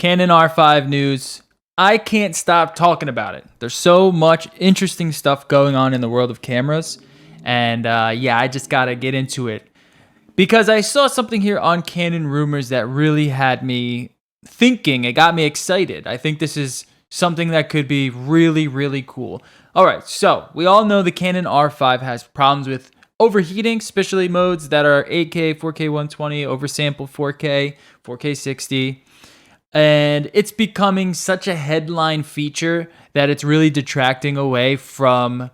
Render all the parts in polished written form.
Canon R5 news. I can't stop talking about it. There's so much interesting stuff going on in the world of cameras. And yeah, I just got to get into it. Because I saw something here on Canon Rumors that really had me thinking. It got me excited. I think this is something that could be really, really cool. All right, so we all know the Canon R5 has problems with overheating, especially modes that are 8K, 4K 120, oversampled 4K, 4K 60. And it's becoming such a headline feature that it's really detracting away from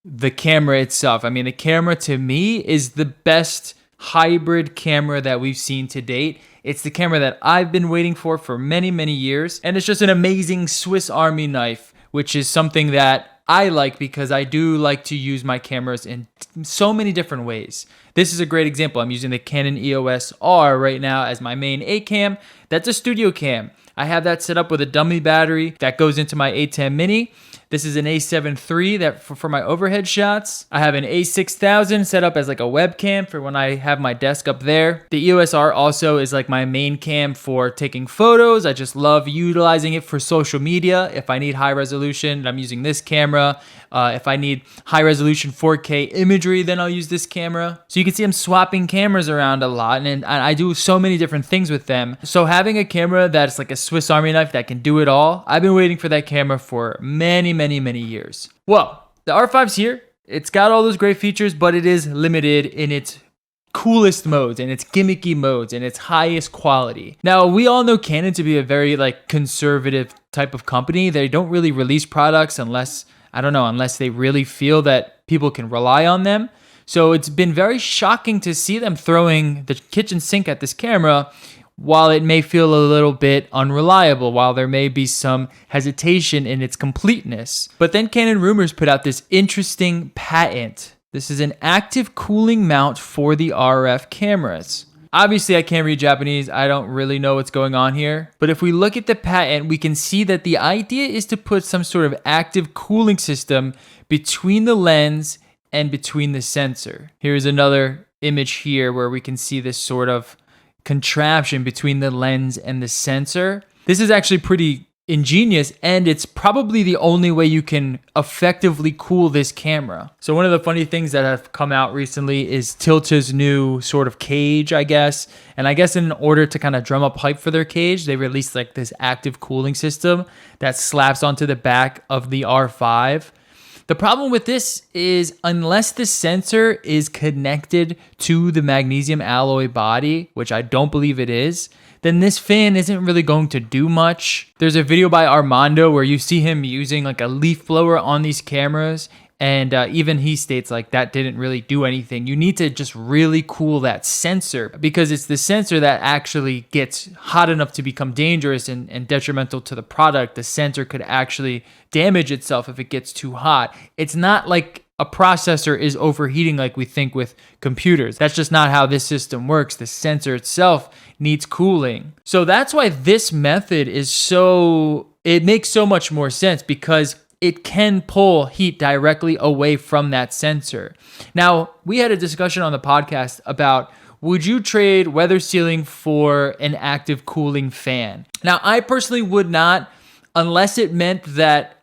the camera itself. I mean, the camera to me is the best hybrid camera that we've seen to date. It's the camera that I've been waiting for many, many years. And it's just an amazing Swiss Army knife, which is something that I like because I do like to use my cameras in so many different ways. This is a great example. I'm using the Canon EOS R right now as my main A cam. That's a studio cam. I have that set up with a dummy battery that goes into my A10 Mini. This is an A7 III that for my overhead shots. I have an A6000 set up as like a webcam for when I have my desk up there. The EOS R also is like my main cam for taking photos. I just love utilizing it for social media. If I need high resolution, I'm using this camera. If I need high resolution 4K imagery, then I'll use this camera. So you can see I'm swapping cameras around a lot, and I do so many different things with them. So having a camera that's like a Swiss Army knife that can do it all, I've been waiting for that camera for many, many years. Well, the R5's here. It's got all those great features, but it is limited in its coolest modes and its gimmicky modes and its highest quality. Now, we all know Canon to be a very like conservative type of company. They don't really release products unless they really feel that people can rely on them. So it's been very shocking to see them throwing the kitchen sink at this camera while it may feel a little bit unreliable, while there may be some hesitation in its completeness. But then Canon Rumors put out this interesting patent. This is an active cooling mount for the RF cameras. Obviously, I can't read Japanese. I don't really know what's going on here. But if we look at the patent, we can see that the idea is to put some sort of active cooling system between the lens and between the sensor. Here's another image here where we can see this sort of contraption between the lens and the sensor. This is actually pretty ingenious, and it's probably the only way you can effectively cool this camera. So one of the funny things that have come out recently is Tilta's new sort of cage, I guess. And I guess in order to kind of drum up hype for their cage, they released like this active cooling system that slaps onto the back of the R5. The problem with this is unless the sensor is connected to the magnesium alloy body, which I don't believe it is, then this fan isn't really going to do much. There's a video by Armando where you see him using like a leaf blower on these cameras, and even he states like that didn't really do anything. You need to just really cool that sensor because it's the sensor that actually gets hot enough to become dangerous and detrimental to the product. The sensor could actually damage itself if it gets too hot. It's not like a processor is overheating like we think with computers. That's just not how this system works. The sensor itself needs cooling. So that's why this method it makes so much more sense because it can pull heat directly away from that sensor. Now, we had a discussion on the podcast about would you trade weather sealing for an active cooling fan? Now, I personally would not unless it meant that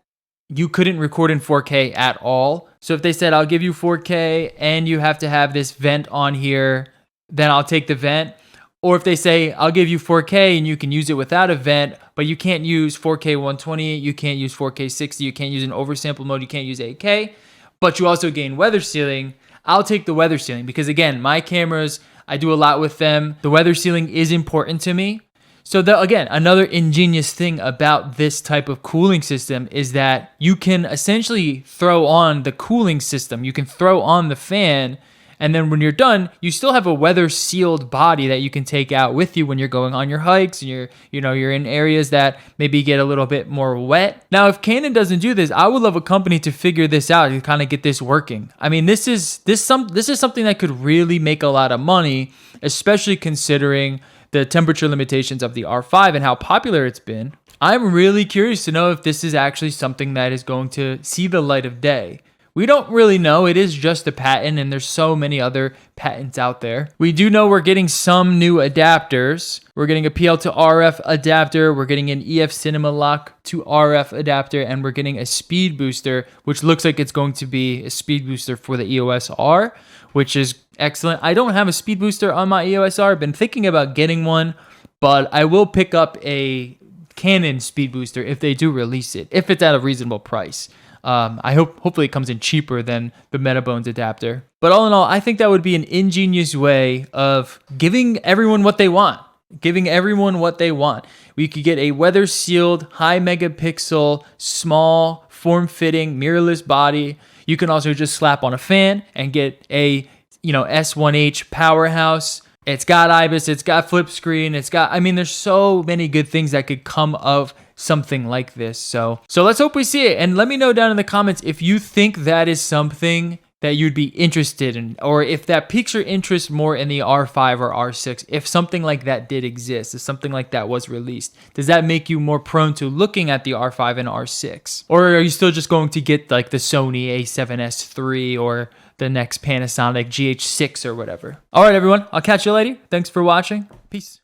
you couldn't record in 4K at all. So if they said, I'll give you 4K and you have to have this vent on here, then I'll take the vent. Or if they say, I'll give you 4K and you can use it without a vent, but you can't use 4K 120, you can't use 4K 60, you can't use an oversample mode, you can't use 8K, but you also gain weather sealing, I'll take the weather sealing because again, my cameras, I do a lot with them. The weather sealing is important to me. So again, another ingenious thing about this type of cooling system is that you can essentially throw on the cooling system. You can throw on the fan, and then when you're done, you still have a weather sealed body that you can take out with you when you're going on your hikes and you're in areas that maybe get a little bit more wet. Now, if Canon doesn't do this, I would love a company to figure this out and kind of get this working. I mean, this is something that could really make a lot of money, especially considering the temperature limitations of the R5 and how popular it's been. I'm really curious to know if this is actually something that is going to see the light of day. We don't really know. It is just a patent, and there's so many other patents out there. We do know we're getting some new adapters. We're getting a PL to RF adapter. We're getting an EF Cinema Lock to RF adapter, and we're getting a speed booster, which looks like it's going to be a speed booster for the EOS R, which is excellent. I don't have a speed booster on my EOS R. I've been thinking about getting one, but I will pick up a Canon speed booster if they do release it, if it's at a reasonable price. Hopefully it comes in cheaper than the Metabones adapter. But all in all, I think that would be an ingenious way of giving everyone what they want. We could get a weather sealed, high megapixel, small, form-fitting, mirrorless body. You can also just slap on a fan and get a, S1H powerhouse. It's got IBIS, it's got flip screen, there's so many good things that could come of something like this. So let's hope we see it. And let me know down in the comments if you think that is something that you'd be interested in, or if that piques your interest more in the R5 or R6, if something like that did exist, if something like that was released. Does that make you more prone to looking at the R5 and R6? Or are you still just going to get like the Sony a7S III or the next Panasonic GH6 or whatever? All right, everyone. I'll catch you later. Thanks for watching. Peace.